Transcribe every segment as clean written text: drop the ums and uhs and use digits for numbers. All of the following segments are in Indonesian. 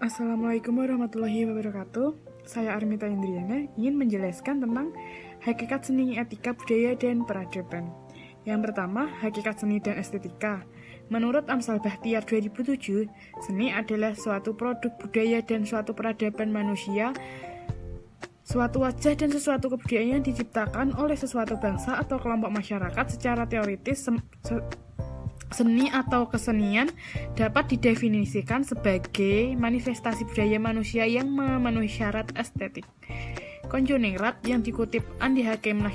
Assalamualaikum warahmatullahi wabarakatuh. Saya Armita Indriana ingin menjelaskan tentang hakikat seni, etika, budaya, dan peradaban. Yang pertama, hakikat seni dan estetika. Menurut Amsal Bahtiar 2007, seni adalah suatu produk budaya dan suatu peradaban manusia, suatu wajah dan sesuatu kebudayaan yang diciptakan oleh sesuatu bangsa atau kelompok masyarakat. Secara teoritis, seni atau kesenian dapat didefinisikan sebagai manifestasi budaya manusia yang memenuhi syarat estetik. Konjoningrat yang dikutip Andi Hakim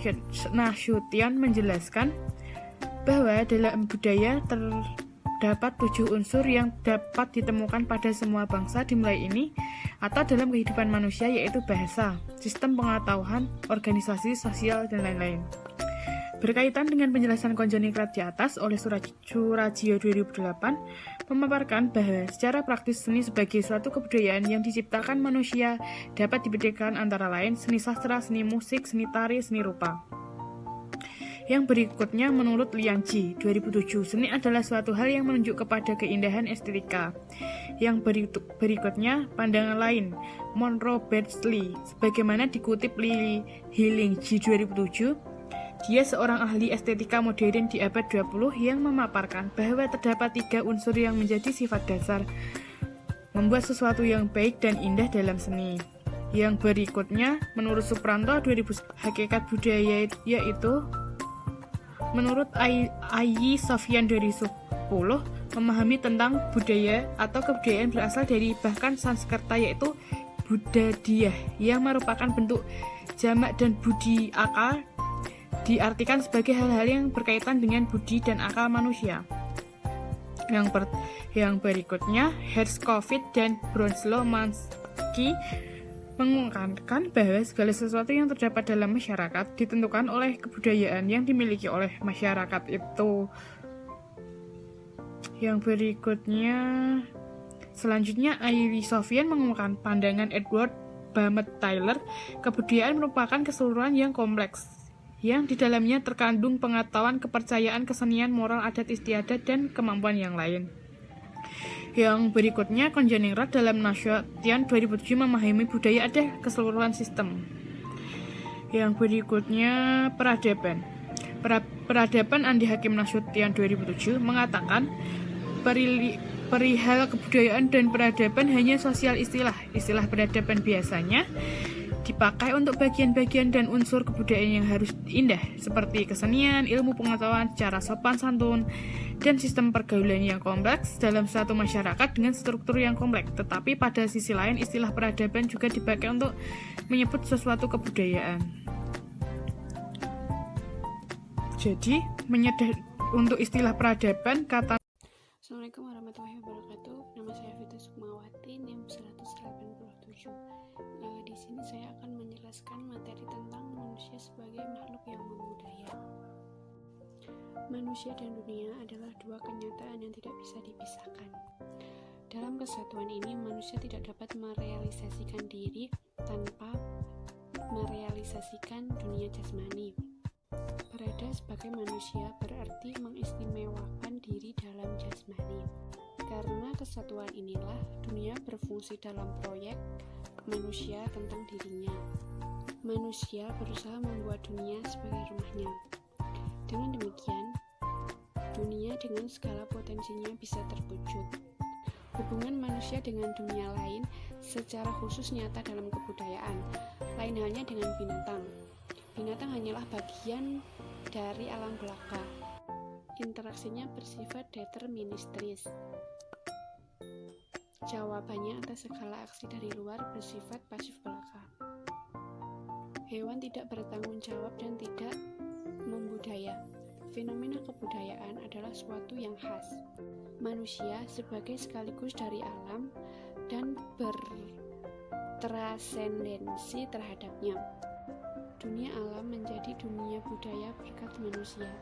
Nasution menjelaskan bahwa dalam budaya terdapat 7 unsur yang dapat ditemukan pada semua bangsa dimulai ini atau dalam kehidupan manusia, yaitu bahasa, sistem pengetahuan, organisasi sosial, dan lain-lain. Berkaitan dengan penjelasan konjoningrat di atas oleh Surajio 2008, memaparkan bahwa secara praktis seni sebagai suatu kebudayaan yang diciptakan manusia dapat dibedakan antara lain seni sastra, seni musik, seni tari, seni rupa. Yang berikutnya menurut Liang Ji 2007, seni adalah suatu hal yang menunjuk kepada keindahan estetika. Yang berikutnya pandangan lain, Monroe Beardsley, sebagaimana dikutip Liang Ji 2007, dia seorang ahli estetika modern di abad 20 yang memaparkan bahwa terdapat 3 unsur yang menjadi sifat dasar membuat sesuatu yang baik dan indah dalam seni. Yang berikutnya menurut Supranto 2000, hakikat budaya yaitu menurut Ayi Sofyan 2010, memahami tentang budaya atau kebudayaan berasal dari bahkan Sanskerta yaitu Budadiyah yang merupakan bentuk jamak, dan budi akal diartikan sebagai hal-hal yang berkaitan dengan budi dan akal manusia. Yang berikutnya, Herskovit dan Bronslow Mansky mengungkapkan bahwa segala sesuatu yang terdapat dalam masyarakat ditentukan oleh kebudayaan yang dimiliki oleh masyarakat itu. Yang berikutnya, selanjutnya Ayi Sofyan mengungkapkan pandangan Edward Burnett Taylor, kebudayaan merupakan keseluruhan yang kompleks yang di dalamnya terkandung pengetahuan, kepercayaan, kesenian, moral, adat istiadat, dan kemampuan yang lain. Yang berikutnya, Konjoningrat dalam Nasution 2007 memahami budaya ada keseluruhan sistem. Yang berikutnya, peradaban. Peradaban Andi Hakim Nasution 2007 mengatakan perihal kebudayaan dan peradaban hanya sosial istilah. Istilah peradaban biasanya dipakai untuk bagian-bagian dan unsur kebudayaan yang harus indah, seperti kesenian, ilmu pengetahuan secara sopan santun, dan sistem pergaulan yang kompleks dalam suatu masyarakat dengan struktur yang kompleks. Tetapi pada sisi lain, istilah peradaban juga dipakai untuk menyebut sesuatu kebudayaan. Jadi, untuk istilah peradaban, kata Assalamualaikum warahmatullahi wabarakatuh. Nama saya Vita Sukmawati, NIM 187. Di sini saya akan menjelaskan materi tentang manusia sebagai makhluk yang membudaya. Manusia dan dunia adalah 2 kenyataan yang tidak bisa dipisahkan. Dalam kesatuan ini, manusia tidak dapat merealisasikan diri tanpa merealisasikan dunia jasmani. Berada sebagai manusia berarti mengistimewakan diri dalam jasmani. Karena kesatuan inilah dunia berfungsi dalam proyek manusia tentang dirinya. Manusia berusaha membuat dunia sebagai rumahnya. Dengan demikian, dunia dengan segala potensinya bisa terwujud. Hubungan manusia dengan dunia lain secara khusus nyata dalam kebudayaan. Lain halnya dengan binatang. Binatang hanyalah bagian dari alam belaka. Interaksinya bersifat deterministis. Jawabannya atas segala aksi dari luar bersifat pasif belaka. Hewan tidak bertanggung jawab dan tidak membudaya. Fenomena kebudayaan adalah suatu yang khas. Manusia sebagai sekaligus dari alam dan bertrasendensi terhadapnya. Dunia alam menjadi dunia budaya berkat manusia.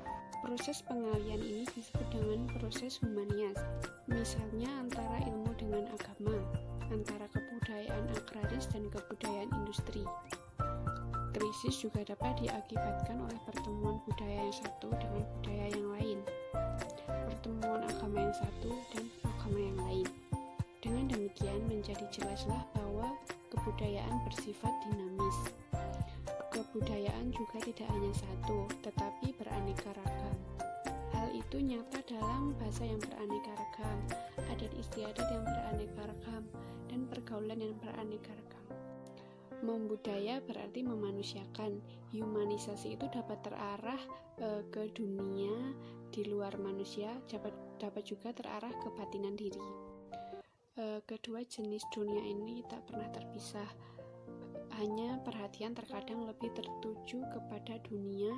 Proses pengalian ini disebut dengan proses humanias, misalnya antara ilmu dengan agama, antara kebudayaan agraris dan kebudayaan industri. Krisis juga dapat diakibatkan oleh pertemuan budaya yang satu dengan budaya yang lain, pertemuan agama yang satu dan agama yang lain. Dengan demikian menjadi jelaslah bahwa kebudayaan bersifat dinamis. Kebudayaan juga tidak hanya satu, tetapi beraneka ragam. Hal itu nyata dalam bahasa yang beraneka ragam, adat istiadat yang beraneka ragam, dan pergaulan yang beraneka ragam. Membudaya berarti memanusiakan. Humanisasi itu dapat terarah ke dunia di luar manusia, dapat juga terarah ke batinan diri. Kedua jenis dunia ini tak pernah terpisah. Hanya perhatian terkadang lebih tertuju kepada dunia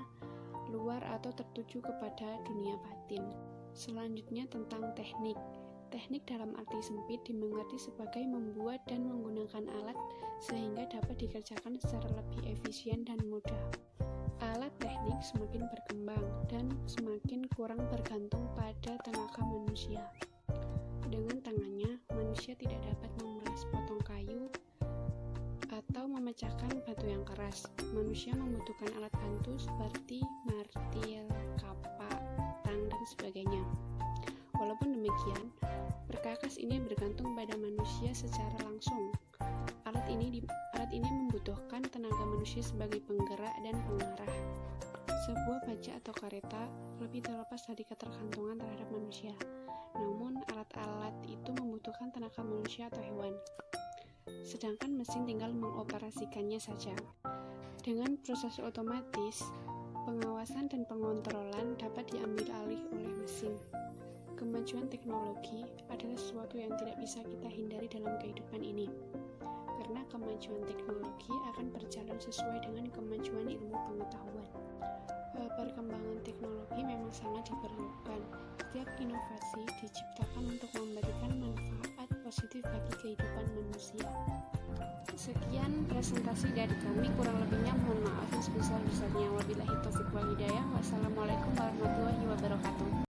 luar atau tertuju kepada dunia batin. Selanjutnya tentang teknik. Teknik dalam arti sempit dimengerti sebagai membuat dan menggunakan alat sehingga dapat dikerjakan secara lebih efisien dan mudah. Alat teknik semakin berkembang dan semakin kurang bergantung pada tenaga manusia. Dengan tangannya, manusia tidak dapat memeras potong kayu atau memecahkan batu yang keras. Manusia membutuhkan alat bantu seperti martil, kapak, tang, dan sebagainya. Walaupun demikian, perkakas ini bergantung pada manusia secara langsung. Alat ini membutuhkan tenaga manusia sebagai penggerak dan pengarah. Sebuah baja atau kereta lebih terlepas dari ketergantungan terhadap manusia. Namun, alat-alat itu membutuhkan tenaga manusia atau hewan. Sedangkan mesin tinggal mengoperasikannya saja. Dengan proses otomatis, pengawasan dan pengontrolan dapat diambil alih oleh mesin. Kemajuan teknologi adalah sesuatu yang tidak bisa kita hindari dalam kehidupan ini. Karena kemajuan teknologi akan berjalan sesuai dengan kemajuan ilmu pengetahuan. Perkembangan teknologi memang sangat diperlukan. Setiap inovasi diciptakan untuk memberikan manfaat positif bagi kehidupan manusia. Sekian presentasi dari kami, kurang lebihnya mohon maaf yang sebesar-besarnya. Wabillahi taufiq wal hidayah. Wassalamualaikum warahmatullahi wabarakatuh.